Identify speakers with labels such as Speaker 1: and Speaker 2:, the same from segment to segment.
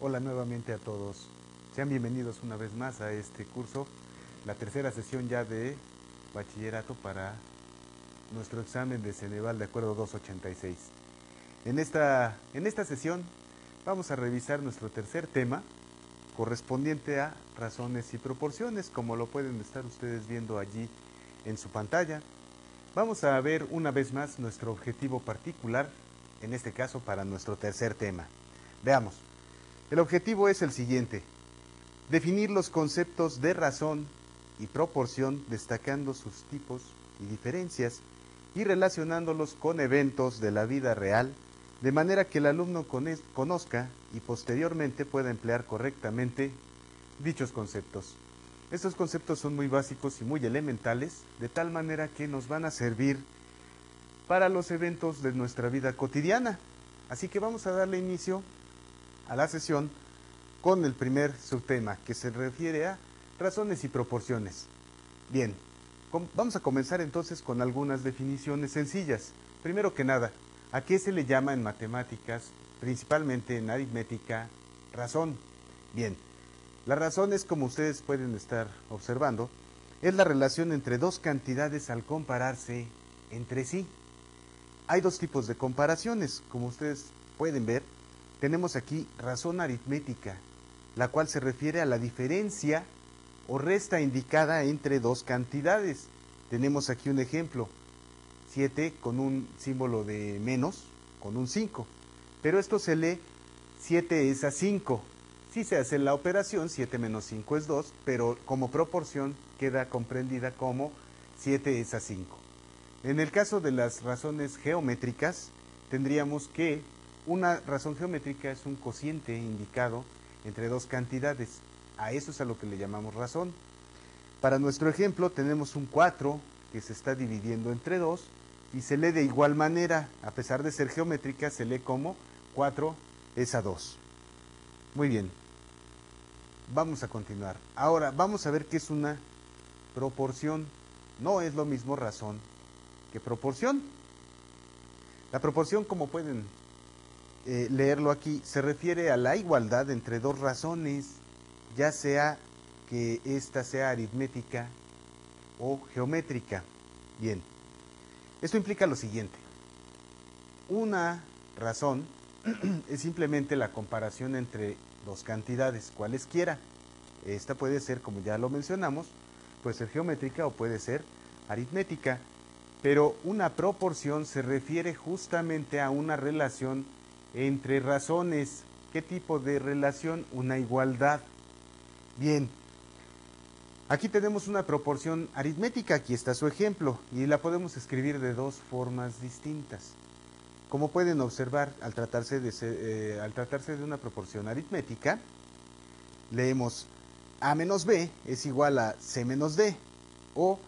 Speaker 1: Hola nuevamente a todos. Sean bienvenidos una vez más a este curso, la tercera sesión ya de bachillerato para nuestro examen de Ceneval de acuerdo 286. En esta sesión vamos a revisar nuestro tercer tema correspondiente a razones y proporciones, como lo pueden estar ustedes viendo allí en su pantalla. Vamos a ver una vez más nuestro objetivo particular, en este caso para nuestro tercer tema. Veamos. El objetivo es el siguiente: definir los conceptos de razón y proporción, destacando sus tipos y diferencias y relacionándolos con eventos de la vida real, de manera que el alumno conozca y posteriormente pueda emplear correctamente dichos conceptos. Estos conceptos son muy básicos y muy elementales, de tal manera que nos van a servir para los eventos de nuestra vida cotidiana. Así que vamos a darle inicio a la sesión con el primer subtema, que se refiere a razones y proporciones. Bien, vamos a comenzar entonces con algunas definiciones sencillas. Primero que nada, ¿a qué se le llama en matemáticas, principalmente en aritmética, razón? Bien, la razón es, como ustedes pueden estar observando, es la relación entre dos cantidades al compararse entre sí. Hay dos tipos de comparaciones, como ustedes pueden ver. Tenemos aquí razón aritmética, la cual se refiere a la diferencia o resta indicada entre dos cantidades. Tenemos aquí un ejemplo, 7 con un símbolo de menos, con un 5. Pero esto se lee 7 es a 5. Si se hace la operación, 7 menos 5 es 2, pero como proporción queda comprendida como 7 es a 5. En el caso de las razones geométricas, tendríamos que una razón geométrica es un cociente indicado entre dos cantidades. A eso es a lo que le llamamos razón. Para nuestro ejemplo tenemos un 4 que se está dividiendo entre 2 y se lee de igual manera. A pesar de ser geométrica, se lee como 4 es a 2. Muy bien, vamos a continuar. Ahora vamos a ver qué es una proporción. No es lo mismo razón que proporción. La proporción, como pueden leerlo aquí, se refiere a la igualdad entre dos razones, ya sea que ésta sea aritmética o geométrica. Bien, esto implica lo siguiente: una razón es simplemente la comparación entre dos cantidades, cualesquiera. Esta puede ser, como ya lo mencionamos, puede ser geométrica o puede ser aritmética. Pero una proporción se refiere justamente a una relación entre razones. ¿Qué tipo de relación? Una igualdad. Bien, aquí tenemos una proporción aritmética, aquí está su ejemplo, y la podemos escribir de dos formas distintas. Como pueden observar, al tratarse de una proporción aritmética, leemos A menos B es igual a C menos D, o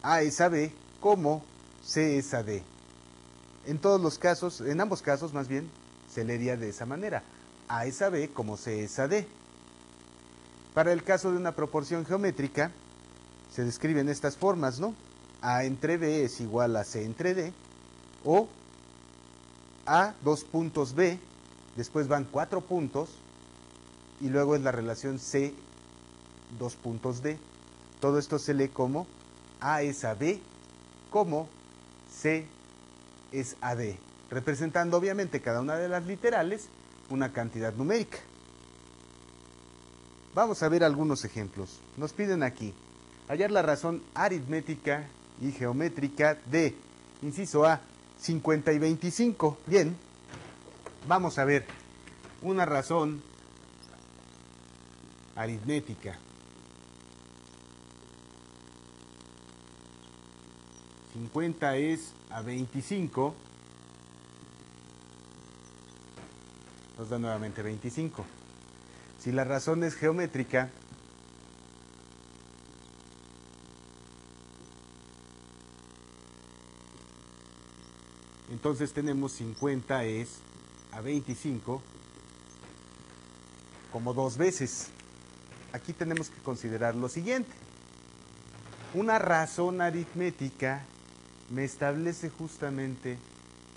Speaker 1: A es a B como C es a D. En todos los casos, en ambos casos más bien, se leería de esa manera: A es a B como C es a D. Para el caso de una proporción geométrica, se describen estas formas, ¿no? A entre B es igual a C entre D, o A dos puntos B, después van 4 puntos, y luego es la relación C dos puntos D. Todo esto se lee como A es a B como C es a D, representando obviamente cada una de las literales una cantidad numérica. Vamos a ver algunos ejemplos. Nos piden aquí hallar la razón aritmética y geométrica de, inciso A, 50 y 25. Bien, vamos a ver una razón aritmética. 50 es a 25, nos da nuevamente 25. Si la razón es geométrica, entonces tenemos 50 es a 25 como dos veces. Aquí tenemos que considerar lo siguiente: una razón aritmética me establece justamente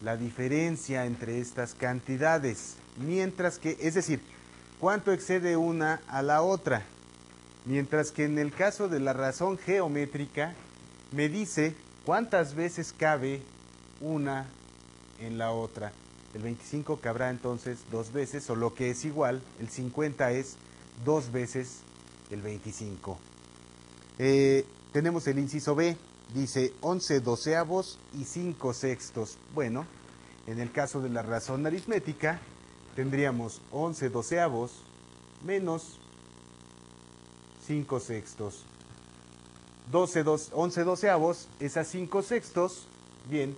Speaker 1: la diferencia entre estas cantidades, mientras que, es decir, cuánto excede una a la otra. Mientras que en el caso de la razón geométrica, me dice cuántas veces cabe una en la otra. El 25 cabrá entonces 2 veces, o lo que es igual, el 50 es 2 veces el 25. Tenemos el inciso B, dice 11 doceavos y 5 sextos. Bueno, en el caso de la razón aritmética, tendríamos 11 doceavos menos 5 sextos. 11 doceavos es a 5 sextos, bien,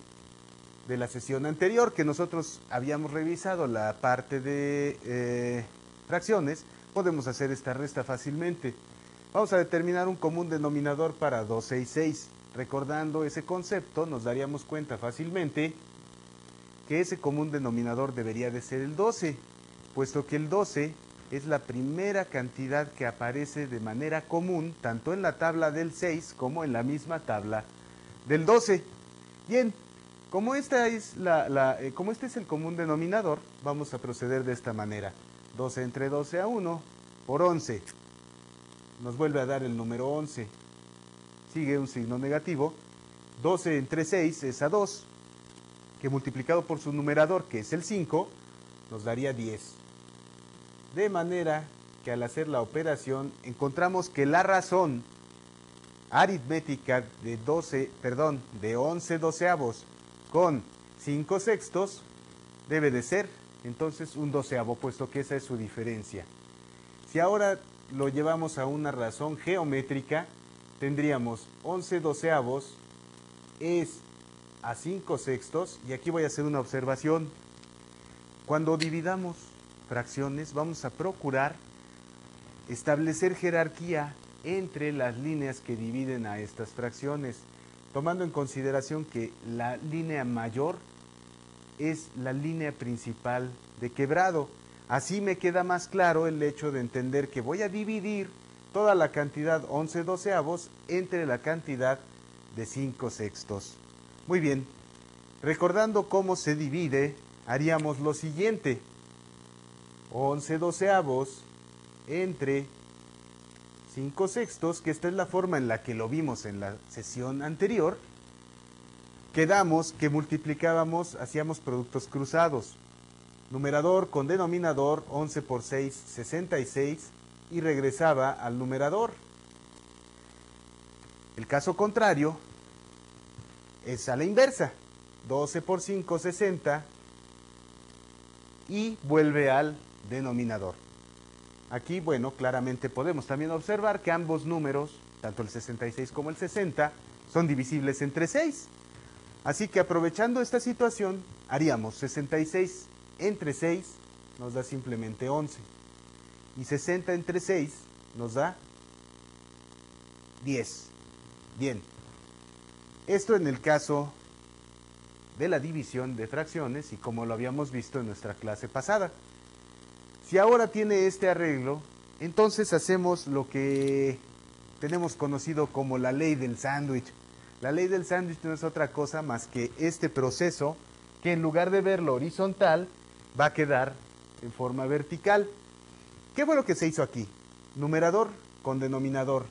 Speaker 1: de la sesión anterior que nosotros habíamos revisado la parte de fracciones, podemos hacer esta resta fácilmente. Vamos a determinar un común denominador para 12 y 6. Recordando ese concepto, nos daríamos cuenta fácilmente que ese común denominador debería de ser el 12, puesto que el 12 es la primera cantidad que aparece de manera común, tanto en la tabla del 6 como en la misma tabla del 12. Bien, como este es el común denominador, vamos a proceder de esta manera. 12 entre 12 a 1 por 11. Nos vuelve a dar el número 11. Sigue un signo negativo. 12 entre 6 es a 2, que multiplicado por su numerador, que es el 5, nos daría 10. De manera que al hacer la operación encontramos que la razón aritmética de 11 doceavos con 5 sextos debe de ser entonces un doceavo, puesto que esa es su diferencia. Si ahora lo llevamos a una razón geométrica, tendríamos 11 doceavos es a 5 sextos, y aquí voy a hacer una observación. Cuando dividamos fracciones, vamos a procurar establecer jerarquía entre las líneas que dividen a estas fracciones, tomando en consideración que la línea mayor es la línea principal de quebrado. Así me queda más claro el hecho de entender que voy a dividir toda la cantidad 11 doceavos entre la cantidad de 5 sextos. Muy bien, recordando cómo se divide, haríamos lo siguiente. 11 doceavos entre 5 sextos, que esta es la forma en la que lo vimos en la sesión anterior. Quedamos que multiplicábamos, hacíamos productos cruzados. Numerador con denominador, 11 por 6, 66, y regresaba al numerador. El caso contrario es a la inversa. 12 por 5, 60, y vuelve al denominador. Aquí, bueno, claramente podemos también observar que ambos números, tanto el 66 como el 60, son divisibles entre 6. Así que aprovechando esta situación, haríamos 66 entre 6, nos da simplemente 11. Y 60 entre 6 nos da 10. Bien, esto en el caso de la división de fracciones y como lo habíamos visto en nuestra clase pasada. Si ahora tiene este arreglo, entonces hacemos lo que tenemos conocido como la ley del sándwich. La ley del sándwich no es otra cosa más que este proceso que en lugar de verlo horizontal va a quedar en forma vertical. ¿Qué fue lo que se hizo aquí? Numerador con denominador.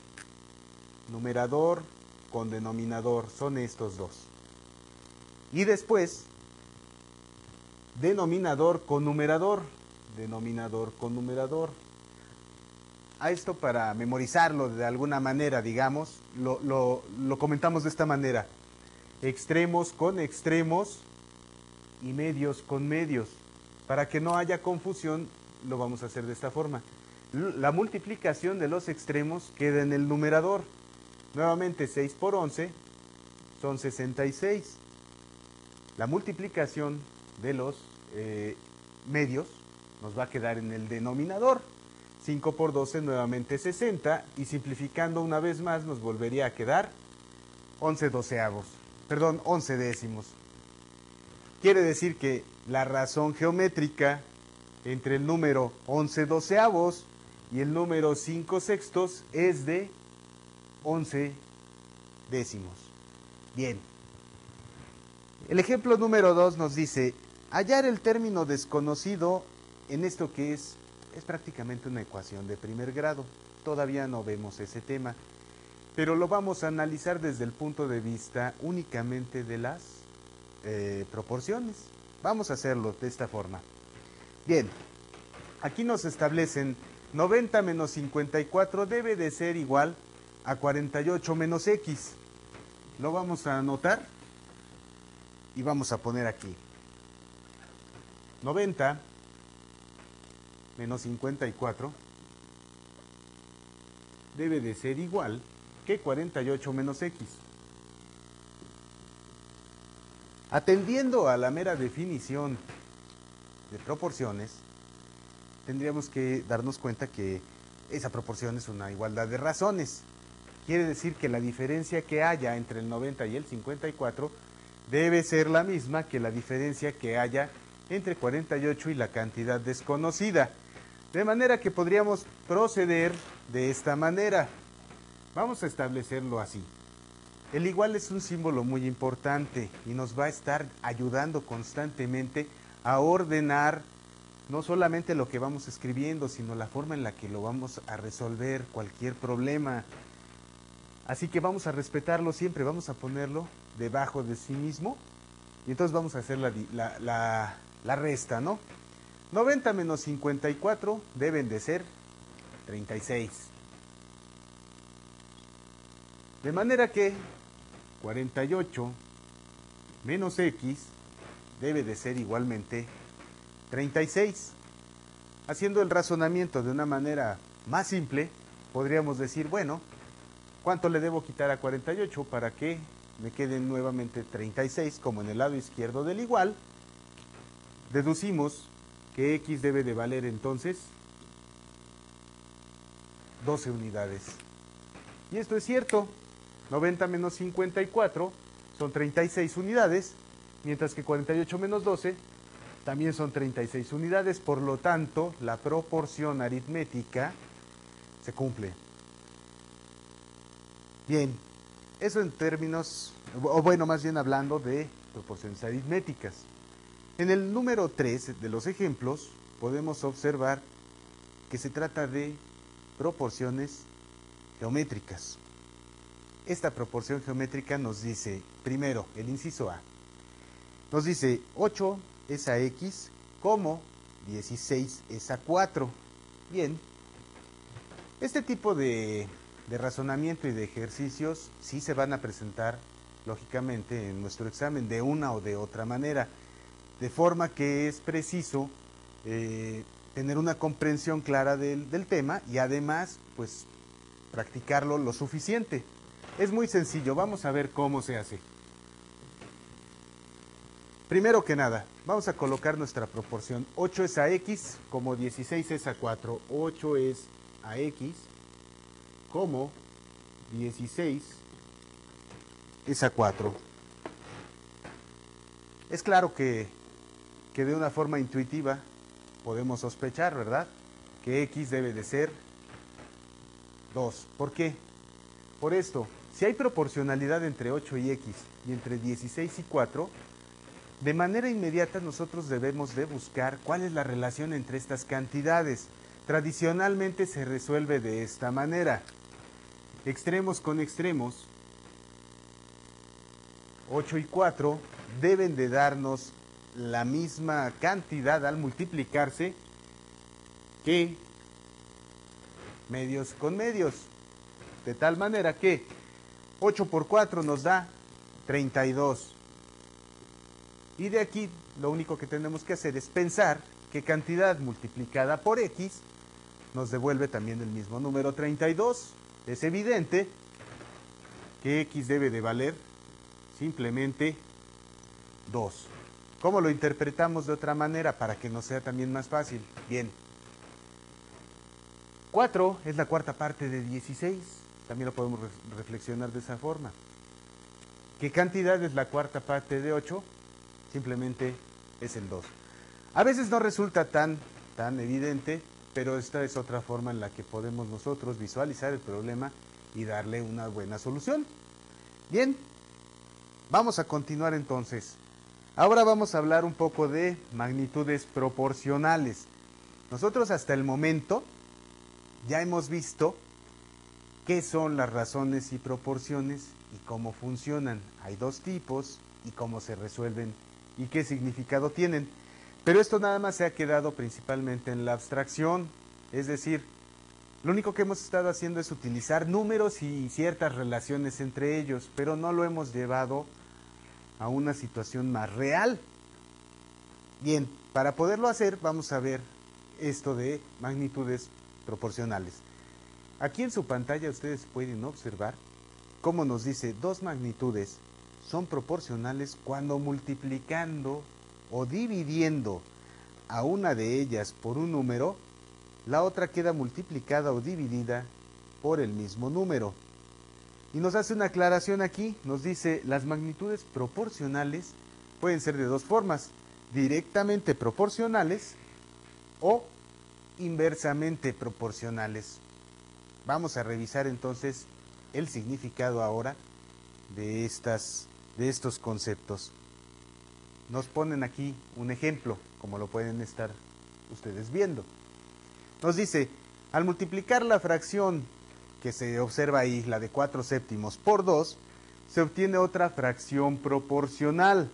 Speaker 1: Numerador con denominador son estos dos. Y después, denominador con numerador. Denominador con numerador. A esto, para memorizarlo de alguna manera, digamos, lo comentamos de esta manera. Extremos con extremos y medios con medios. Para que no haya confusión, lo vamos a hacer de esta forma. La multiplicación de los extremos queda en el numerador. Nuevamente, 6 por 11 son 66. La multiplicación de los medios nos va a quedar en el denominador. 5 por 12 nuevamente 60, y simplificando una vez más nos volvería a quedar 11 décimos. Quiere decir que la razón geométrica entre el número 11 doceavos y el número 5 sextos es de 11 décimos. Bien. El ejemplo número 2 nos dice hallar el término desconocido en esto que es es prácticamente una ecuación de primer grado. Todavía no vemos ese tema, pero lo vamos a analizar desde el punto de vista únicamente de las proporciones. Vamos a hacerlo de esta forma. Bien, aquí nos establecen 90 menos 54 debe de ser igual a 48 menos x. Lo vamos a anotar y vamos a poner aquí 90 menos 54 debe de ser igual que 48 menos x. Atendiendo a la mera definición de proporciones, tendríamos que darnos cuenta que esa proporción es una igualdad de razones. Quiere decir que la diferencia que haya entre el 90 y el 54 debe ser la misma que la diferencia que haya entre 48 y la cantidad desconocida. De manera que podríamos proceder de esta manera. Vamos a establecerlo así. El igual es un símbolo muy importante y nos va a estar ayudando constantemente a ordenar no solamente lo que vamos escribiendo, sino la forma en la que lo vamos a resolver cualquier problema. Así que vamos a respetarlo siempre, vamos a ponerlo debajo de sí mismo y entonces vamos a hacer la resta, ¿no? 90 menos 54 deben de ser 36. De manera que 48 menos x debe de ser igualmente 36. Haciendo el razonamiento de una manera más simple, podríamos decir, bueno, ¿cuánto le debo quitar a 48 para que me queden nuevamente 36 como en el lado izquierdo del igual? Deducimos que x debe de valer entonces 12 unidades. Y esto es cierto. 90 menos 54 son 36 unidades, mientras que 48 menos 12 también son 36 unidades. Por lo tanto, la proporción aritmética se cumple. Bien, eso en términos, o bueno, más bien hablando de proporciones aritméticas. En el número 3 de los ejemplos podemos observar que se trata de proporciones geométricas. Esta proporción geométrica nos dice, primero, el inciso A, nos dice 8 es a x como 16 es a 4. Bien, este tipo de razonamiento y de ejercicios sí se van a presentar, lógicamente, en nuestro examen de una o de otra manera, de forma que es preciso tener una comprensión clara del tema y además, pues, practicarlo lo suficiente. Es muy sencillo, vamos a ver cómo se hace. Primero que nada, vamos a colocar nuestra proporción. 8 es a x como 16 es a 4. 8 es a x como 16 es a 4. Es claro que de una forma intuitiva podemos sospechar, ¿verdad?, que x debe de ser 2. ¿Por qué? Por esto, si hay proporcionalidad entre 8 y x y entre 16 y 4, de manera inmediata nosotros debemos de buscar cuál es la relación entre estas cantidades. Tradicionalmente se resuelve de esta manera. Extremos con extremos, 8 y 4 deben de darnos la misma cantidad al multiplicarse que medios con medios. De tal manera que 8 por 4 nos da 32. Y de aquí lo único que tenemos que hacer es pensar que cantidad multiplicada por x nos devuelve también el mismo número 32. Es evidente que x debe de valer simplemente 2. ¿Cómo lo interpretamos de otra manera para que nos sea también más fácil? Bien, 4 es la cuarta parte de 16. También lo podemos reflexionar de esa forma. ¿Qué cantidad es la cuarta parte de 8? Simplemente es el 2. A veces no resulta tan evidente, pero esta es otra forma en la que podemos nosotros visualizar el problema y darle una buena solución. Bien, vamos a continuar entonces. Ahora vamos a hablar un poco de magnitudes proporcionales. Nosotros hasta el momento ya hemos visto qué son las razones y proporciones y cómo funcionan. Hay dos tipos y cómo se resuelven y qué significado tienen. Pero esto nada más se ha quedado principalmente en la abstracción, es decir, lo único que hemos estado haciendo es utilizar números y ciertas relaciones entre ellos, pero no lo hemos llevado a una situación más real. Bien, para poderlo hacer vamos a ver esto de magnitudes proporcionales. Aquí en su pantalla ustedes pueden observar cómo nos dice dos magnitudes son proporcionales cuando multiplicando o dividiendo a una de ellas por un número, la otra queda multiplicada o dividida por el mismo número. Y nos hace una aclaración aquí, nos dice las magnitudes proporcionales pueden ser de dos formas, directamente proporcionales o inversamente proporcionales. Vamos a revisar entonces el significado ahora de estos conceptos. Nos ponen aquí un ejemplo, como lo pueden estar ustedes viendo. Nos dice, al multiplicar la fracción que se observa ahí, la de 4/7 por 2, se obtiene otra fracción proporcional.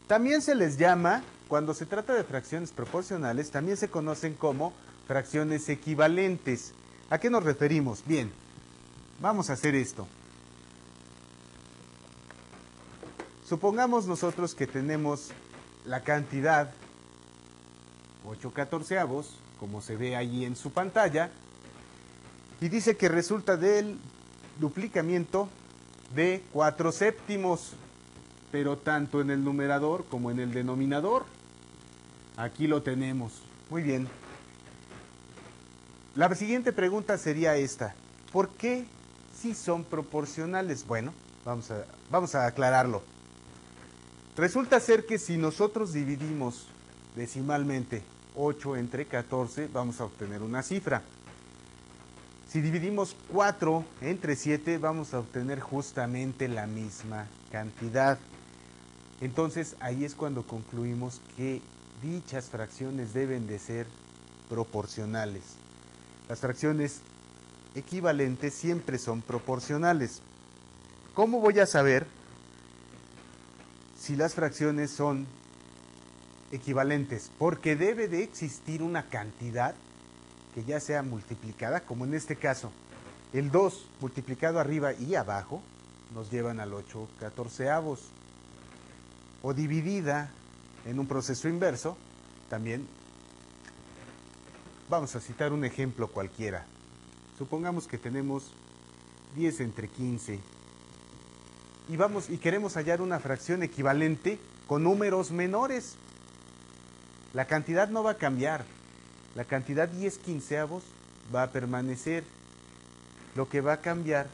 Speaker 1: También se les llama, cuando se trata de fracciones proporcionales, también se conocen como fracciones equivalentes. ¿A qué nos referimos? Bien, vamos a hacer esto. Supongamos nosotros que tenemos la cantidad 8/14, como se ve allí en su pantalla, y dice que resulta del duplicamiento de 4/7, pero tanto en el numerador como en el denominador. Aquí lo tenemos. Muy bien. La siguiente pregunta sería esta. ¿Por qué si son proporcionales? Bueno, vamos a aclararlo. Resulta ser que si nosotros dividimos decimalmente 8 entre 14, vamos a obtener una cifra. Si dividimos 4 entre 7, vamos a obtener justamente la misma cantidad. Entonces, ahí es cuando concluimos que dichas fracciones deben de ser proporcionales. Las fracciones equivalentes siempre son proporcionales. ¿Cómo voy a saber si las fracciones son equivalentes? Porque debe de existir una cantidad que ya sea multiplicada, como en este caso, el 2 multiplicado arriba y abajo nos llevan al 8/14, o dividida en un proceso inverso, también vamos a citar un ejemplo cualquiera. Supongamos que tenemos 10 entre 15 y queremos hallar una fracción equivalente con números menores. La cantidad no va a cambiar. La cantidad 10/15 va a permanecer. Lo que va a cambiar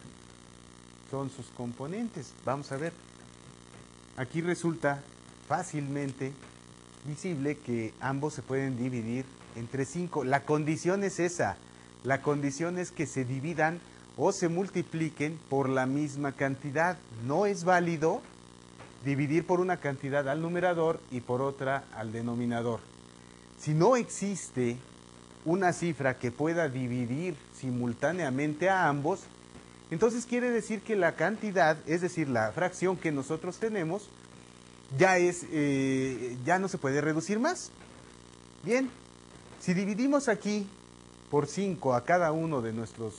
Speaker 1: son sus componentes. Vamos a ver. Aquí resulta fácilmente visible que ambos se pueden dividir entre 5. La condición es esa. La condición es que se dividan o se multipliquen por la misma cantidad. No es válido dividir por una cantidad al numerador y por otra al denominador. Si no existe una cifra que pueda dividir simultáneamente a ambos, entonces quiere decir que la cantidad, es decir, la fracción que nosotros tenemos, ya no se puede reducir más. Bien, si dividimos aquí por 5 a cada uno de nuestros,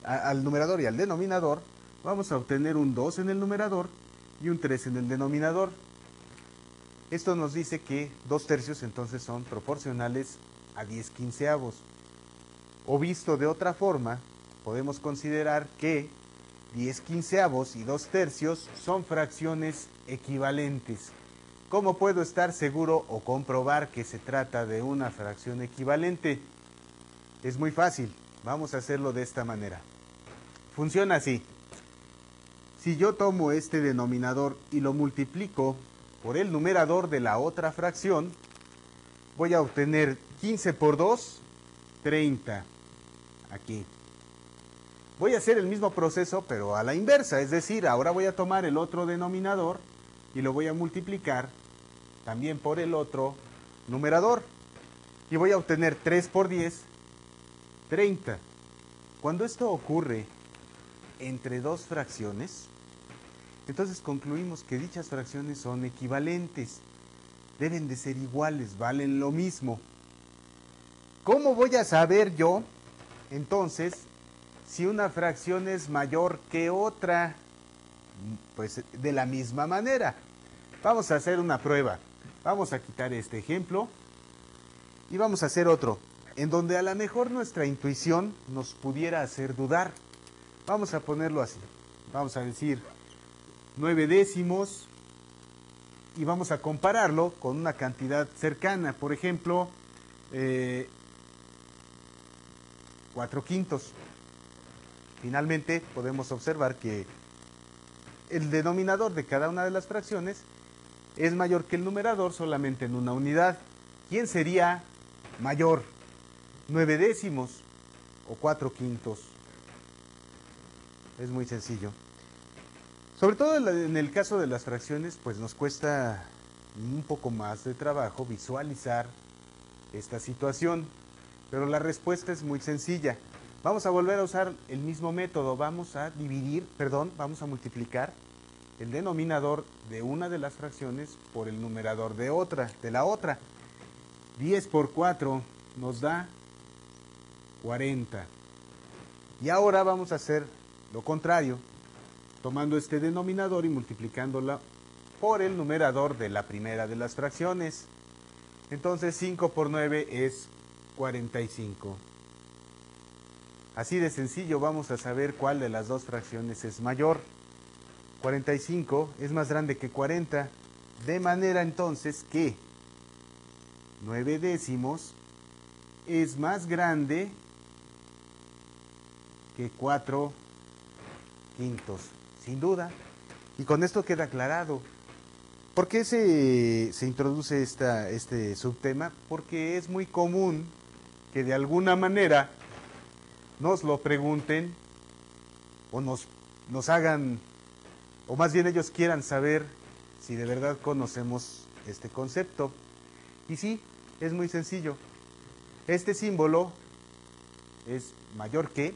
Speaker 1: al numerador y al denominador, vamos a obtener un 2 en el numerador y un 3 en el denominador. Esto nos dice que 2/3 entonces son proporcionales a 10/15. O visto de otra forma, podemos considerar que 10/15 y 2/3 son fracciones equivalentes. ¿Cómo puedo estar seguro o comprobar que se trata de una fracción equivalente? Es muy fácil, vamos a hacerlo de esta manera. Funciona así. Si yo tomo este denominador y lo multiplico por el numerador de la otra fracción, voy a obtener 15 por 2, 30. Aquí. Voy a hacer el mismo proceso, pero a la inversa, es decir, ahora voy a tomar el otro denominador y lo voy a multiplicar también por el otro numerador. y voy a obtener 3 por 10, 30. Cuando esto ocurre entre dos fracciones, entonces concluimos que dichas fracciones son equivalentes, deben de ser iguales, valen lo mismo. ¿Cómo voy a saber yo, entonces, si una fracción es mayor que otra? Pues de la misma manera. Vamos a hacer una prueba. Vamos a quitar este ejemplo y vamos a hacer otro, en donde a lo mejor nuestra intuición nos pudiera hacer dudar. Vamos a ponerlo así. Vamos a decir 9 décimos y vamos a compararlo con una cantidad cercana. Por ejemplo, 4 quintos. Finalmente podemos observar que el denominador de cada una de las fracciones es mayor que el numerador solamente en una unidad. ¿Quién sería mayor? 9 décimos o 4 quintos. Es muy sencillo. Sobre todo en el caso de las fracciones, pues nos cuesta un poco más de trabajo visualizar esta situación, pero la respuesta es muy sencilla. Vamos a volver a usar el mismo método, vamos a multiplicar el denominador de una de las fracciones por el numerador de la otra. 10 por 4 nos da 40. Y ahora vamos a hacer lo contrario, tomando este denominador y multiplicándola por el numerador de la primera de las fracciones. Entonces 5 por 9 es 45. Así de sencillo vamos a saber cuál de las dos fracciones es mayor. 45 es más grande que 40, de manera entonces que 9 décimos es más grande que 4 quintos, sin duda. Y con esto queda aclarado. ¿Por qué se introduce este subtema? Porque es muy común que de alguna manera nos lo pregunten o nos hagan, o más bien ellos quieran saber si de verdad conocemos este concepto. Y sí, es muy sencillo. Este símbolo es mayor que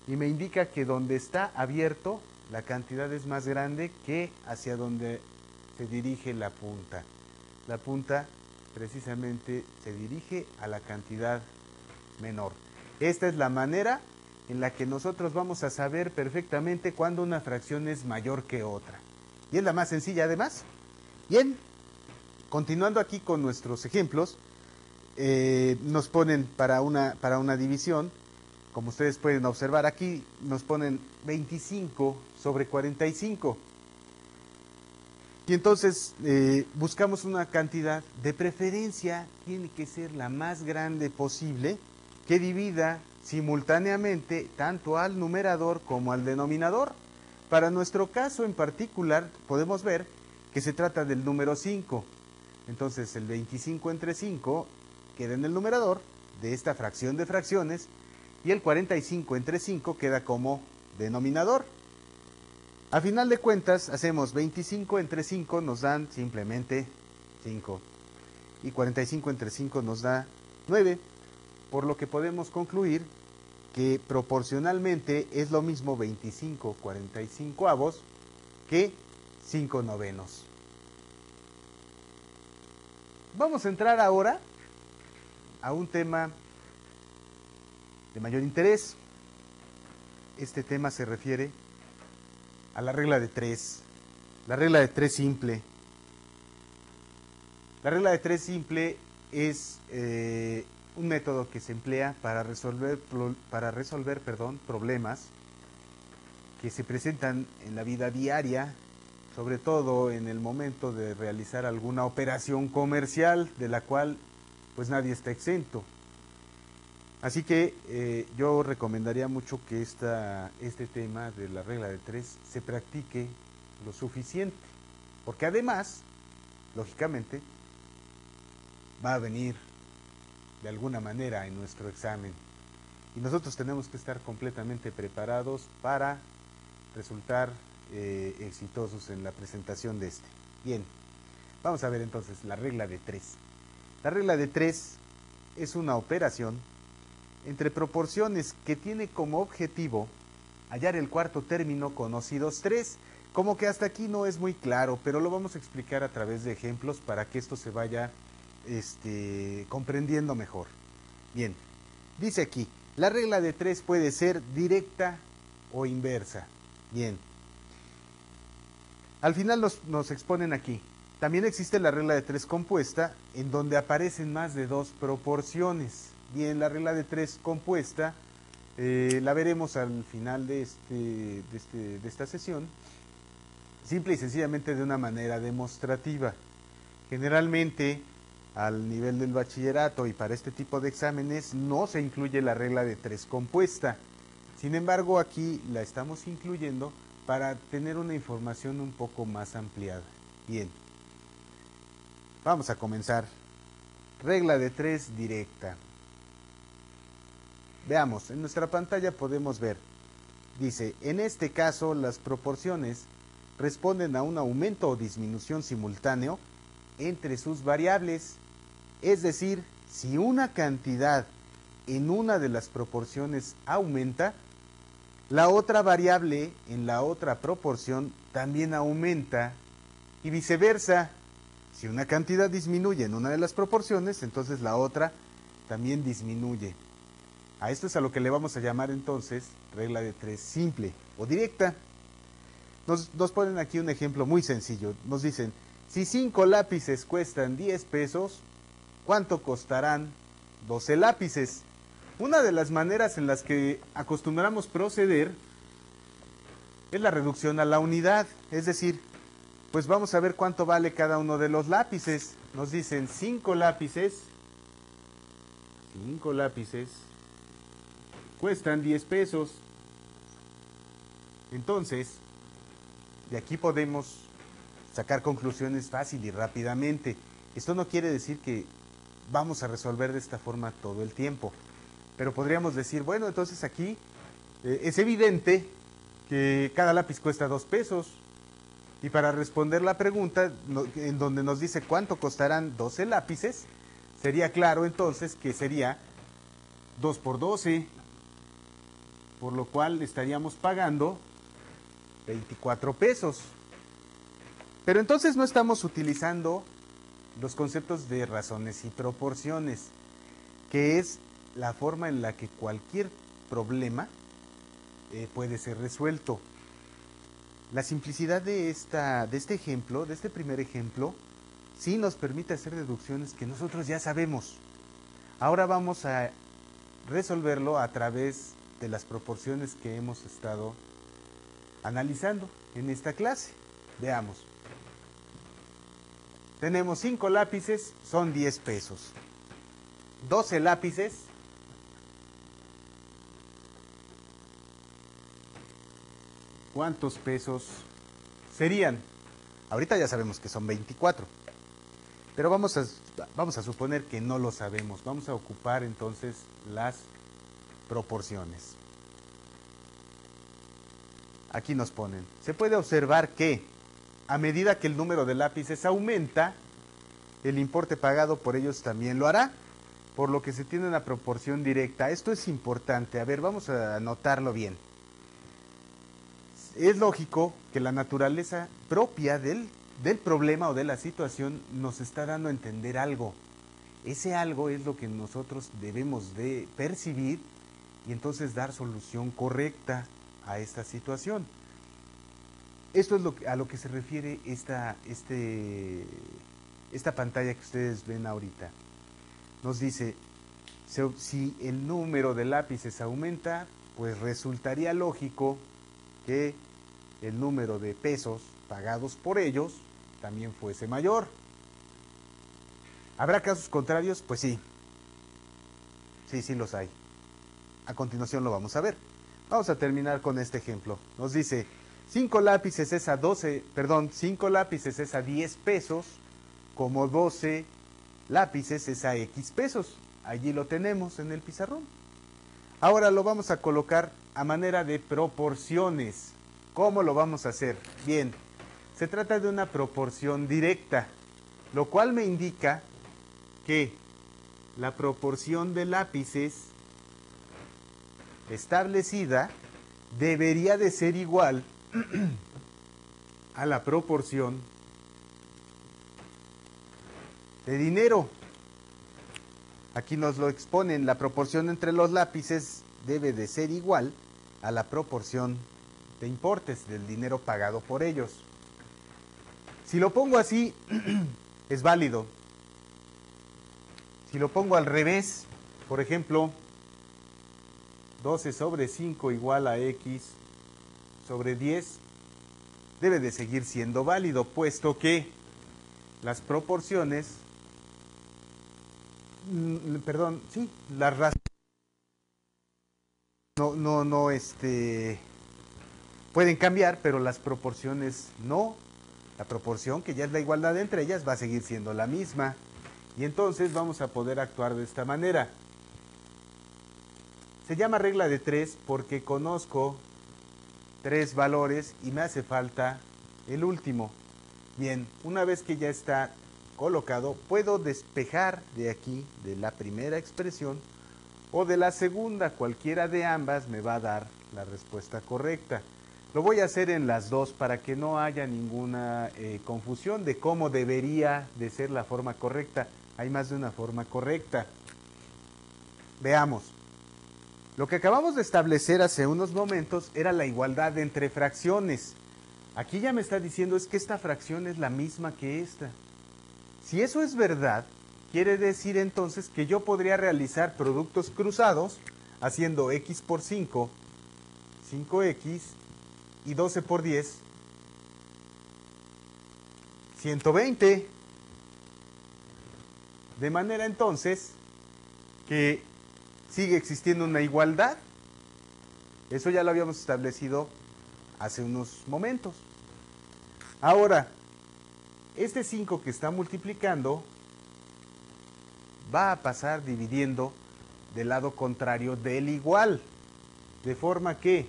Speaker 1: y me indica que donde está abierto la cantidad es más grande que hacia donde se dirige la punta. La punta precisamente se dirige a la cantidad menor. Esta es la manera en la que nosotros vamos a saber perfectamente cuándo una fracción es mayor que otra. Y es la más sencilla además. Bien, continuando aquí con nuestros ejemplos, nos ponen para una división, como ustedes pueden observar aquí, nos ponen 25 sobre 45. Y entonces buscamos una cantidad, de preferencia tiene que ser la más grande posible, que divida simultáneamente tanto al numerador como al denominador. Para nuestro caso en particular podemos ver que se trata del número 5. Entonces el 25 entre 5 queda en el numerador de esta fracción de fracciones y el 45 entre 5 queda como denominador. A final de cuentas hacemos 25 entre 5 nos dan simplemente 5 y 45 entre 5 nos da 9, por lo que podemos concluir que proporcionalmente es lo mismo 25 45avos que 5 novenos. Vamos a entrar ahora a un tema de mayor interés. Este tema se refiere a la regla de 3, la regla de 3 simple. La regla de 3 simple es un método que se emplea para resolver problemas que se presentan en la vida diaria, sobre todo en el momento de realizar alguna operación comercial de la cual pues nadie está exento. Así que yo recomendaría mucho que este tema de la regla de 3 se practique lo suficiente, porque además, lógicamente, va a venir de alguna manera en nuestro examen. Y nosotros tenemos que estar completamente preparados para resultar exitosos en la presentación de este. Bien, vamos a ver entonces la regla de 3. La regla de 3 es una operación entre proporciones que tiene como objetivo hallar el cuarto término conocidos 3. Como que hasta aquí no es muy claro, pero lo vamos a explicar a través de ejemplos para que esto se vaya comprendiendo mejor. Bien, dice aquí, la regla de 3 puede ser directa o inversa. Bien, al final nos exponen aquí. También existe la regla de 3 compuesta, en donde aparecen más de 2 proporciones. Bien, la regla de 3 compuesta la veremos al final de esta sesión, simple y sencillamente de una manera demostrativa. Generalmente, al nivel del bachillerato y para este tipo de exámenes, no se incluye la regla de 3 compuesta. Sin embargo, aquí la estamos incluyendo para tener una información un poco más ampliada. Bien, vamos a comenzar. Regla de 3 directa. Veamos, en nuestra pantalla podemos ver, dice, en este caso las proporciones responden a un aumento o disminución simultáneo entre sus variables, es decir, si una cantidad en una de las proporciones aumenta, la otra variable en la otra proporción también aumenta y viceversa. Si una cantidad disminuye en una de las proporciones, entonces la otra también disminuye. A esto es a lo que le vamos a llamar entonces regla de 3 simple o directa. Nos ponen aquí un ejemplo muy sencillo. Nos dicen, si 5 lápices cuestan 10 pesos, ¿cuánto costarán 12 lápices? Una de las maneras en las que acostumbramos proceder es la reducción a la unidad. Es decir, pues vamos a ver cuánto vale cada uno de los lápices. Nos dicen 5 lápices cuestan 10 pesos. Entonces, de aquí podemos sacar conclusiones fácil y rápidamente. Esto no quiere decir que vamos a resolver de esta forma todo el tiempo, pero podríamos decir, bueno, entonces aquí es evidente que cada lápiz cuesta 2 pesos. Y para responder la pregunta, en donde nos dice cuánto costarán 12 lápices, sería claro entonces que sería 2 por 12, por lo cual estaríamos pagando 24 pesos. Pero entonces no estamos utilizando los conceptos de razones y proporciones, que es la forma en la que cualquier problema puede ser resuelto. La simplicidad de este ejemplo, de este primer ejemplo, sí nos permite hacer deducciones que nosotros ya sabemos. Ahora vamos a resolverlo a través de las proporciones que hemos estado analizando en esta clase. Veamos. Tenemos 5 lápices, son 10 pesos. 12 lápices, ¿cuántos pesos serían? Ahorita ya sabemos que son 24, pero vamos a suponer que no lo sabemos. Vamos a ocupar entonces las proporciones. Aquí nos ponen, se puede observar que a medida que el número de lápices aumenta, el importe pagado por ellos también lo hará, por lo que se tiene una proporción directa. Esto es importante. A ver, vamos a anotarlo bien. Es lógico que la naturaleza propia del problema o de la situación nos está dando a entender algo. Ese algo es lo que nosotros debemos de percibir y entonces dar solución correcta a esta situación. Esto es a lo que se refiere esta pantalla que ustedes ven ahorita. Nos dice, si el número de lápices aumenta, pues resultaría lógico que el número de pesos pagados por ellos también fuese mayor. ¿Habrá casos contrarios? Pues sí. Sí los hay. A continuación lo vamos a ver. Vamos a terminar con este ejemplo. Nos dice, 5 lápices es a 10 pesos, como 12 lápices es a X pesos. Allí lo tenemos en el pizarrón. Ahora lo vamos a colocar a manera de proporciones. ¿Cómo lo vamos a hacer? Bien, se trata de una proporción directa, lo cual me indica que la proporción de lápices establecida debería de ser igual a la proporción de dinero. Aquí nos lo exponen, la proporción entre los lápices debe de ser igual a la proporción de importes del dinero pagado por ellos. Si lo pongo así, es válido. Si lo pongo al revés, por ejemplo, 12 sobre 5 igual a X sobre 10, debe de seguir siendo válido, puesto que las proporciones, las razones pueden cambiar, pero las proporciones no. La proporción, que ya es la igualdad entre ellas, va a seguir siendo la misma. Y entonces vamos a poder actuar de esta manera. Se llama regla de 3 porque conozco 3 valores y me hace falta el último. Bien, una vez que ya está colocado, puedo despejar de aquí, de la primera expresión, o de la segunda. Cualquiera de ambas me va a dar la respuesta correcta. Lo voy a hacer en las dos para que no haya ninguna confusión de cómo debería de ser la forma correcta. Hay más de una forma correcta. Veamos. Lo que acabamos de establecer hace unos momentos era la igualdad entre fracciones. Aquí ya me está diciendo es que esta fracción es la misma que esta. Si eso es verdad, quiere decir entonces que yo podría realizar productos cruzados haciendo x por 5, 5x, y 12 por 10, 120. De manera entonces que sigue existiendo una igualdad. Eso ya lo habíamos establecido hace unos momentos. Ahora, este 5 que está multiplicando va a pasar dividiendo del lado contrario del igual. De forma que,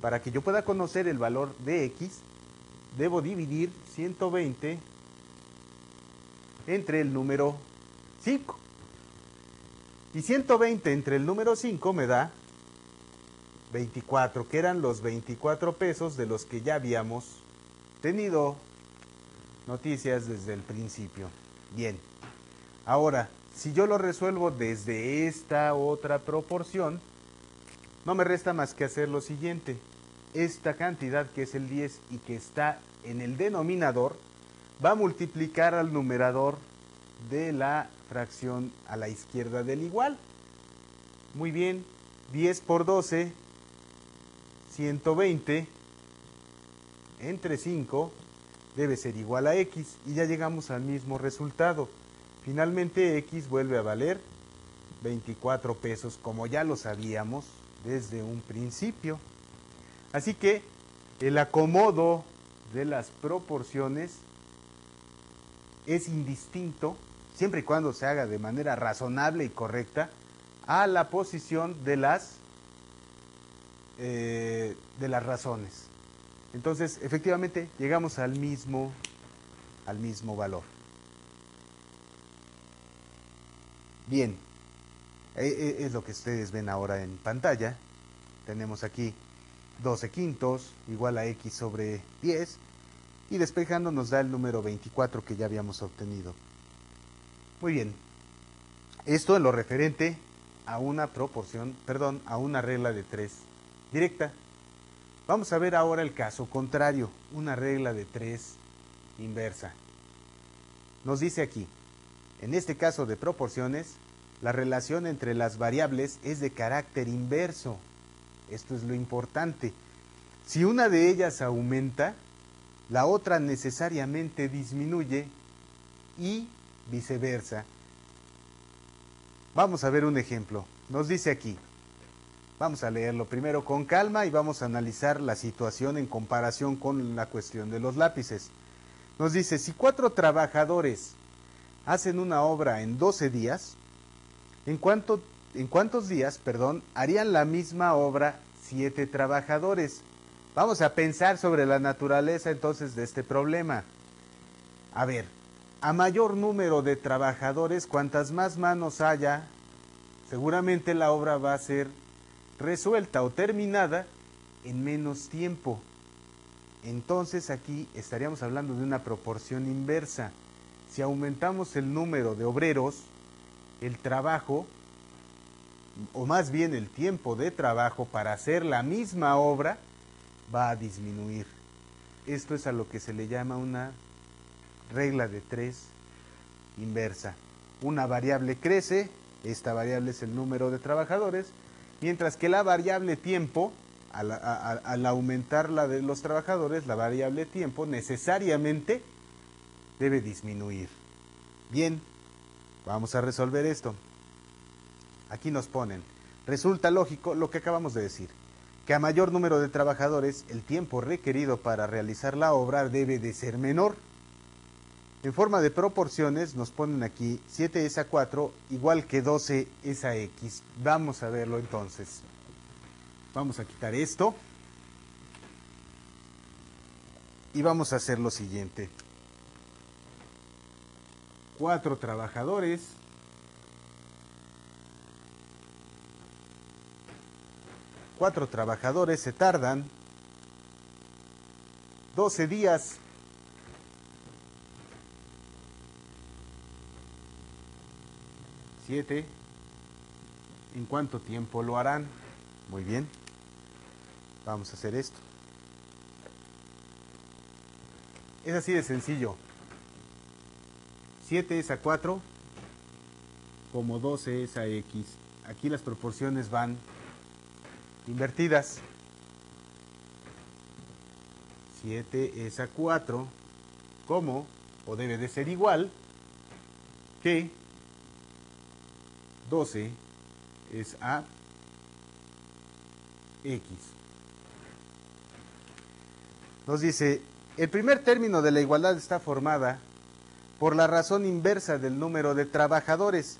Speaker 1: para que yo pueda conocer el valor de x, debo dividir 120 entre el número 5. Y 120 entre el número 5 me da 24, que eran los 24 pesos de los que ya habíamos tenido noticias desde el principio. Bien, ahora, si yo lo resuelvo desde esta otra proporción, no me resta más que hacer lo siguiente. Esta cantidad, que es el 10 y que está en el denominador, va a multiplicar al numerador de la fracción a la izquierda del igual. Muy bien, 10 por 12, 120, entre 5, debe ser igual a x, y ya llegamos al mismo resultado. Finalmente x vuelve a valer 24 pesos, como ya lo sabíamos desde un principio. Así que el acomodo de las proporciones es indistinto, siempre y cuando se haga de manera razonable y correcta, a la posición de las razones. Entonces, efectivamente, llegamos al mismo valor. Bien, es lo que ustedes ven ahora en pantalla. Tenemos aquí 12 quintos igual a x sobre 10, y despejando nos da el número 24 que ya habíamos obtenido. Muy bien, esto en lo referente a una proporción, a una regla de 3 directa. Vamos a ver ahora el caso contrario, una regla de 3 inversa. Nos dice aquí, en este caso de proporciones, la relación entre las variables es de carácter inverso. Esto es lo importante. Si una de ellas aumenta, la otra necesariamente disminuye y viceversa. Vamos a ver un ejemplo. Nos dice aquí, vamos a leerlo primero con calma y vamos a analizar la situación en comparación con la cuestión de los lápices. Nos dice, si 4 trabajadores hacen una obra en 12 días, ¿en cuántos días, harían la misma obra 7 trabajadores? Vamos a pensar sobre la naturaleza entonces de este problema. A ver, a mayor número de trabajadores, cuantas más manos haya, seguramente la obra va a ser resuelta o terminada en menos tiempo. Entonces aquí estaríamos hablando de una proporción inversa. Si aumentamos el número de obreros, el trabajo, o más bien el tiempo de trabajo para hacer la misma obra, va a disminuir. Esto es a lo que se le llama una regla de 3 inversa. Una variable crece, esta variable es el número de trabajadores, mientras que la variable tiempo, al aumentar la de los trabajadores, la variable tiempo necesariamente debe disminuir. Bien, vamos a resolver esto. Aquí nos ponen, resulta lógico lo que acabamos de decir, que a mayor número de trabajadores, el tiempo requerido para realizar la obra debe de ser menor. En forma de proporciones nos ponen aquí 7 es a 4 igual que 12 es a x. Vamos a verlo entonces. Vamos a quitar esto y vamos a hacer lo siguiente. 4 trabajadores se tardan 12 días. ¿En cuánto tiempo lo harán? Muy bien. Vamos a hacer esto. Es así de sencillo. 7 es a 4, como 12 es a x. Aquí las proporciones van invertidas. 7 es a 4, como, o debe de ser igual, que 12 es a x. Nos dice, el primer término de la igualdad está formada por la razón inversa del número de trabajadores,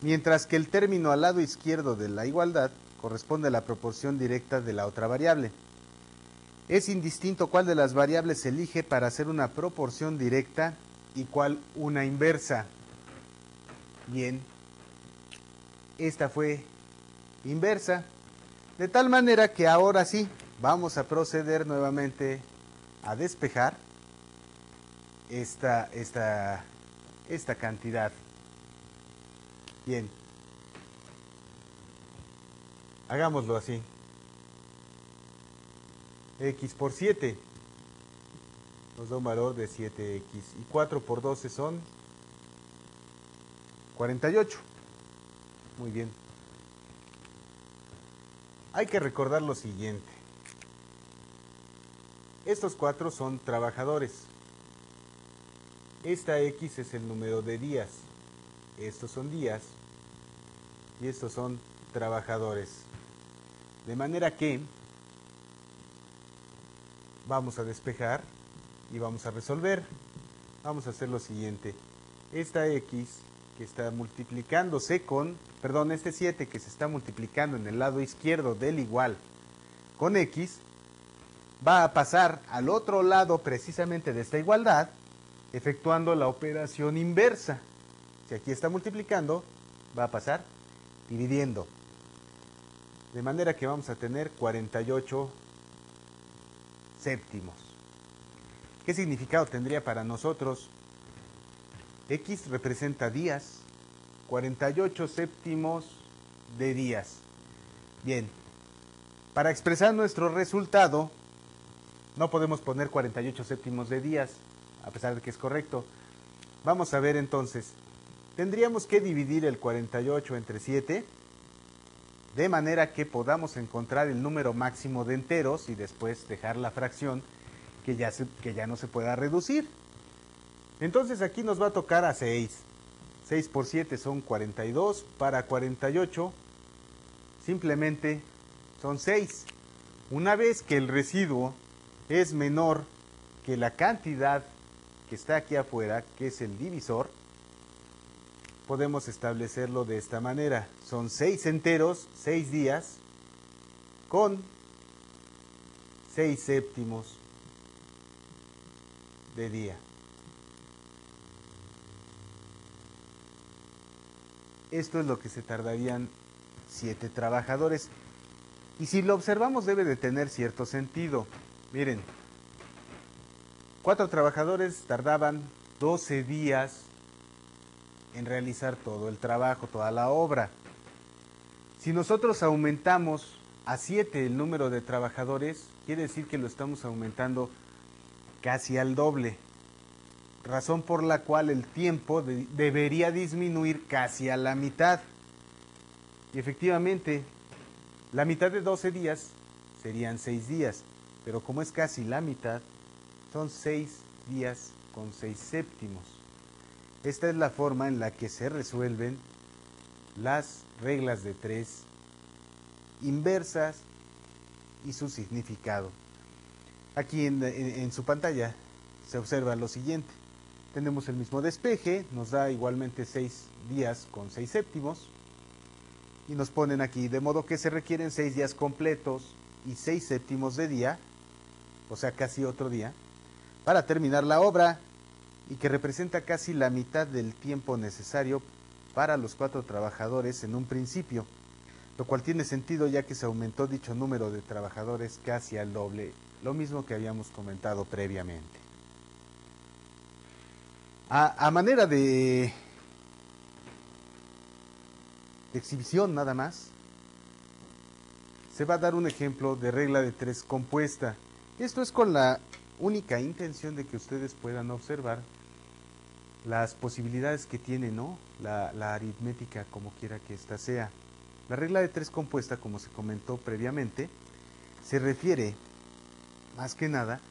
Speaker 1: mientras que el término al lado izquierdo de la igualdad corresponde a la proporción directa de la otra variable. Es indistinto cuál de las variables se elige para hacer una proporción directa y cuál una inversa. Bien, esta fue inversa, de tal manera que ahora sí vamos a proceder nuevamente a despejar esta cantidad. Bien, hagámoslo así. X por 7 nos da un valor de 7x y 4 por 12 son 48. Muy bien. Hay que recordar lo siguiente. Estos 4 son trabajadores. Esta X es el número de días. Estos son días. Y estos son trabajadores. De manera que vamos a despejar y vamos a resolver. Vamos a hacer lo siguiente. Esta X que está multiplicándose con, perdón, este 7 que se está multiplicando en el lado izquierdo del igual con X, va a pasar al otro lado precisamente de esta igualdad, efectuando la operación inversa. Si aquí está multiplicando, va a pasar dividiendo. De manera que vamos a tener 48 séptimos. ¿Qué significado tendría para nosotros? X representa días, 48 séptimos de días. Bien, para expresar nuestro resultado, no podemos poner 48 séptimos de días, a pesar de que es correcto. Vamos a ver entonces, tendríamos que dividir el 48 entre 7, de manera que podamos encontrar el número máximo de enteros y después dejar la fracción que ya no se pueda reducir. Entonces aquí nos va a tocar a 6. 6 por 7 son 42. Para 48 simplemente son 6. Una vez que el residuo es menor que la cantidad que está aquí afuera, que es el divisor, podemos establecerlo de esta manera. Son 6 enteros, 6 días, con 6 séptimos de día. esto es lo que se tardarían 7 trabajadores. Y si lo observamos debe de tener cierto sentido. Miren, 4 trabajadores tardaban 12 días en realizar todo el trabajo, toda la obra. Si nosotros aumentamos a 7 el número de trabajadores, quiere decir que lo estamos aumentando casi al doble. Razón por la cual el tiempo debería disminuir casi a la mitad. Y efectivamente, la mitad de 12 días serían 6 días, pero como es casi la mitad, son 6 días con 6 séptimos. Esta es la forma en la que se resuelven las reglas de 3 inversas y su significado. Aquí en su pantalla se observa lo siguiente. Tenemos el mismo despeje, nos da igualmente 6 días con 6 séptimos. Y nos ponen aquí, de modo que se requieren 6 días completos y 6 séptimos de día, o sea, casi otro día, para terminar la obra, y que representa casi la mitad del tiempo necesario para los 4 trabajadores en un principio, lo cual tiene sentido ya que se aumentó dicho número de trabajadores casi al doble, lo mismo que habíamos comentado previamente. A manera de exhibición nada más, se va a dar un ejemplo de regla de 3 compuesta. Esto es con la única intención de que ustedes puedan observar las posibilidades que tiene, ¿no? La aritmética, como quiera que ésta sea. La regla de 3 compuesta, como se comentó previamente, se refiere más que nada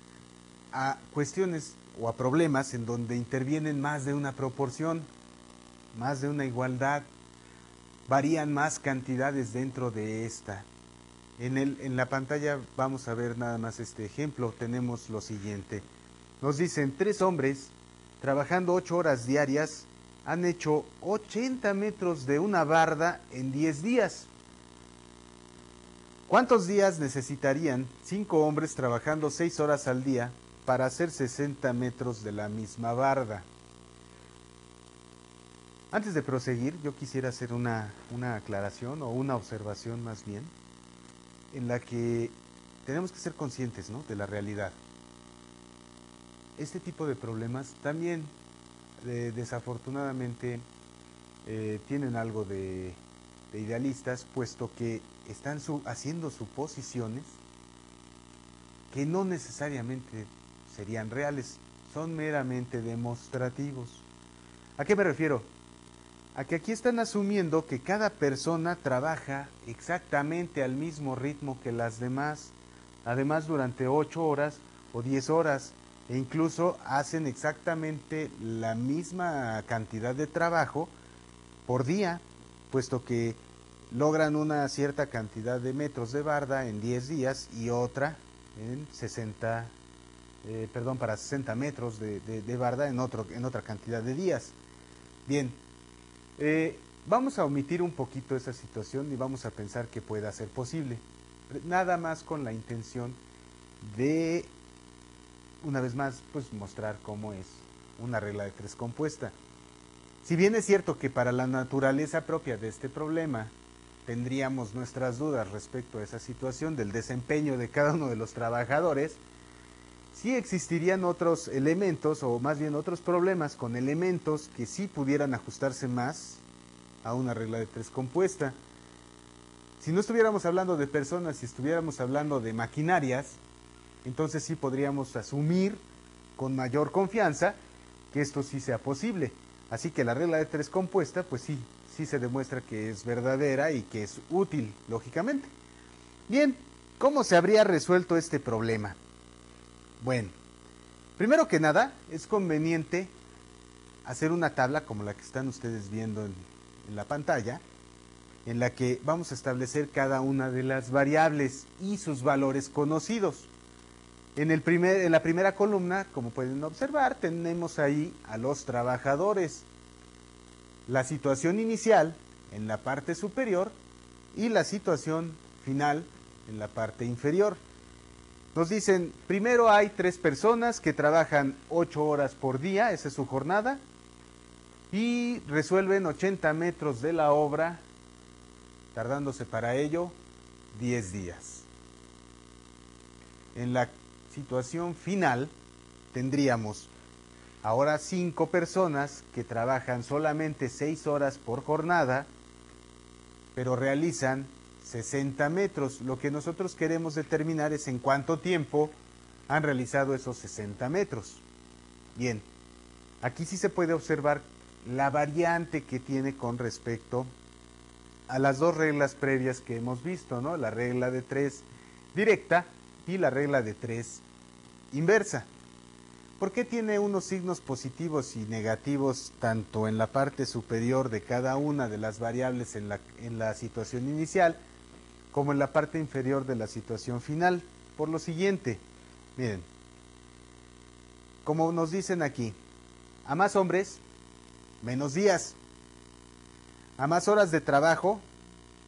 Speaker 1: a cuestiones o a problemas en donde intervienen más de una proporción, más de una igualdad, varían más cantidades dentro de esta. En la pantalla vamos a ver nada más este ejemplo. Tenemos lo siguiente. Nos dicen 3 hombres trabajando 8 horas diarias han hecho 80 metros de una barda en 10 días. ¿Cuántos días necesitarían 5 hombres trabajando 6 horas al día para hacer 60 metros de la misma barda? Antes de proseguir, yo quisiera hacer una aclaración o una observación más bien, en la que tenemos que ser conscientes, ¿no?, de la realidad. Este tipo de problemas también, desafortunadamente, tienen algo de idealistas, puesto que están haciendo suposiciones que no necesariamente serían reales, son meramente demostrativos. ¿A qué me refiero? A que aquí están asumiendo que cada persona trabaja exactamente al mismo ritmo que las demás, además durante 8 horas o 10 horas, e incluso hacen exactamente la misma cantidad de trabajo por día, puesto que logran una cierta cantidad de metros de barda en 10 días y otra en 60, para 60 metros de barda en otra cantidad de días. Bien, vamos a omitir un poquito esa situación y vamos a pensar que pueda ser posible, nada más con la intención de, una vez más, pues mostrar cómo es una regla de 3 compuesta. Si bien es cierto que para la naturaleza propia de este problema tendríamos nuestras dudas respecto a esa situación del desempeño de cada uno de los trabajadores, sí existirían otros elementos, o más bien otros problemas con elementos que sí pudieran ajustarse más a una regla de 3 compuesta. Si no estuviéramos hablando de personas, si estuviéramos hablando de maquinarias, entonces sí podríamos asumir con mayor confianza que esto sí sea posible. Así que la regla de 3 compuesta, pues sí se demuestra que es verdadera y que es útil, lógicamente. Bien, ¿cómo se habría resuelto este problema? Bueno, primero que nada, es conveniente hacer una tabla como la que están ustedes viendo en la pantalla, en la que vamos a establecer cada una de las variables y sus valores conocidos. En la primera columna, como pueden observar, tenemos ahí a los trabajadores, la situación inicial en la parte superior y la situación final en la parte inferior. Nos dicen, primero hay 3 personas que trabajan 8 horas por día, esa es su jornada. y resuelven 80 metros de la obra, tardándose para ello 10 días. En la situación final tendríamos ahora 5 personas que trabajan solamente 6 horas por jornada, pero realizan 60 metros. Lo que nosotros queremos determinar es en cuánto tiempo han realizado esos 60 metros. Bien, aquí sí se puede observar la variante que tiene con respecto a las dos reglas previas que hemos visto, ¿no? La regla de 3 directa y la regla de 3 inversa. ¿Por qué tiene unos signos positivos y negativos tanto en la parte superior de cada una de las variables en la situación inicial como en la parte inferior de la situación final? Por lo siguiente, miren, como nos dicen aquí, a más hombres, menos días. A más horas de trabajo,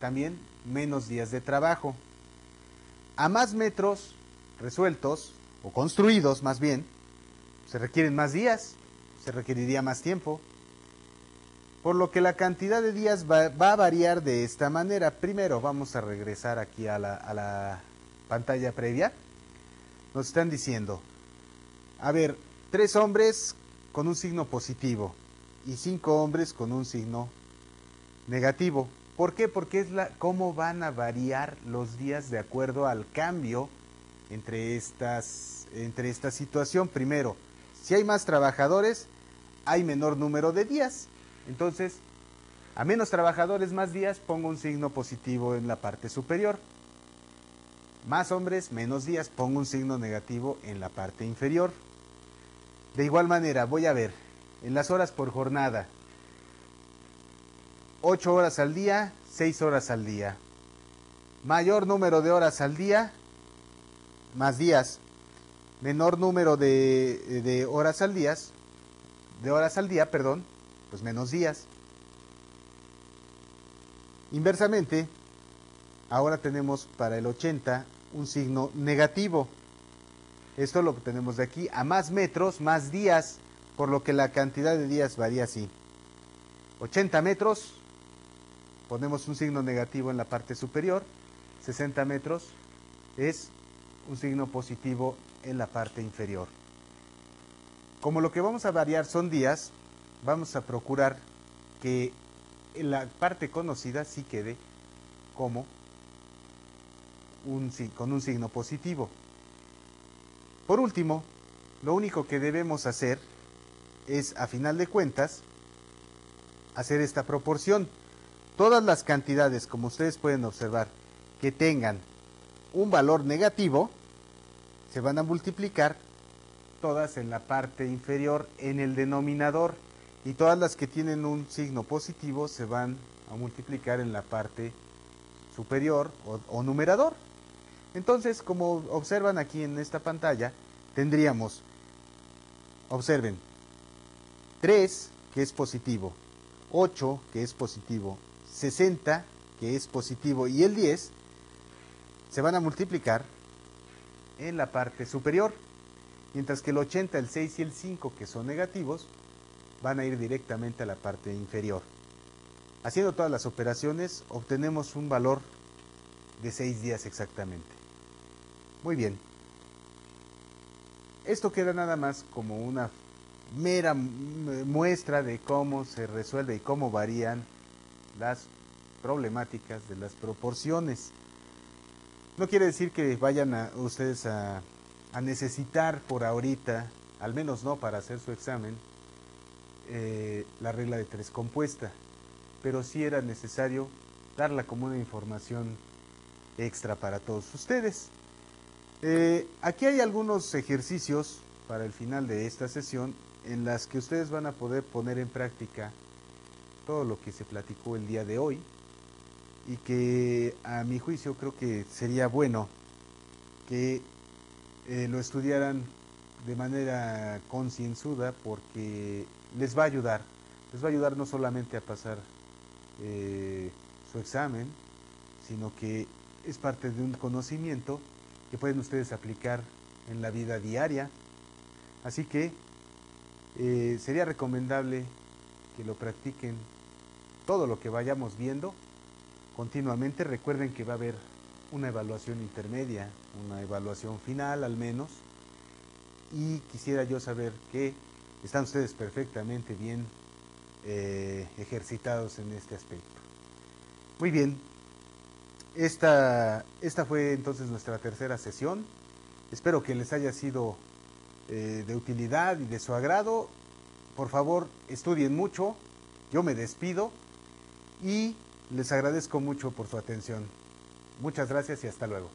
Speaker 1: también menos días de trabajo. A más metros resueltos, o construidos más bien, se requieren más días, se requeriría más tiempo. Por lo que la cantidad de días va a variar de esta manera. Primero vamos a regresar aquí a la pantalla previa. Nos están diciendo, a ver, 3 hombres con un signo positivo y 5 hombres con un signo negativo. ¿Por qué? Porque es cómo van a variar los días de acuerdo al cambio entre esta situación. Primero, si hay más trabajadores, hay menor número de días. Entonces, a menos trabajadores, más días, pongo un signo positivo en la parte superior. Más hombres, menos días, pongo un signo negativo en la parte inferior. De igual manera, voy a ver, en las horas por jornada, 8 horas al día, 6 horas al día. Mayor número de horas al día, más días. Menor número de horas al día, pues menos días. Inversamente, ahora tenemos para el 80 un signo negativo. Esto lo que tenemos de aquí, a más metros, más días, por lo que la cantidad de días varía así. 80 metros, ponemos un signo negativo en la parte superior. 60 metros es un signo positivo en la parte inferior. Como lo que vamos a variar son días, vamos a procurar que en la parte conocida sí quede como con un signo positivo. Por último, lo único que debemos hacer es, a final de cuentas, hacer esta proporción. Todas las cantidades, como ustedes pueden observar, que tengan un valor negativo, se van a multiplicar todas en la parte inferior en el denominador, y todas las que tienen un signo positivo se van a multiplicar en la parte superior o numerador. Entonces, como observan aquí en esta pantalla, tendríamos, observen, 3 que es positivo, 8 que es positivo, 60 que es positivo y el 10 se van a multiplicar en la parte superior, mientras que el 80, el 6 y el 5 que son negativos van a ir directamente a la parte inferior. Haciendo todas las operaciones obtenemos un valor de 6 días exactamente. Muy bien. Esto queda nada más como una mera muestra de cómo se resuelve y cómo varían las problemáticas de las proporciones. No quiere decir que vayan ustedes a necesitar por ahorita, al menos no para hacer su examen, la regla de 3 compuesta, pero sí era necesario darla como una información extra para todos ustedes. Aquí hay algunos ejercicios para el final de esta sesión en las que ustedes van a poder poner en práctica todo lo que se platicó el día de hoy, y que a mi juicio creo que sería bueno que lo estudiaran de manera concienzuda, porque les va a ayudar no solamente a pasar su examen, sino que es parte de un conocimiento que pueden ustedes aplicar en la vida diaria. Así que sería recomendable que lo practiquen todo lo que vayamos viendo continuamente. Recuerden que va a haber una evaluación intermedia, una evaluación final al menos, y quisiera yo saber que están ustedes perfectamente bien ejercitados en este aspecto. Muy bien, esta fue entonces nuestra tercera sesión. Espero que les haya sido de utilidad y de su agrado. Por favor, estudien mucho. Yo me despido y les agradezco mucho por su atención. Muchas gracias y hasta luego.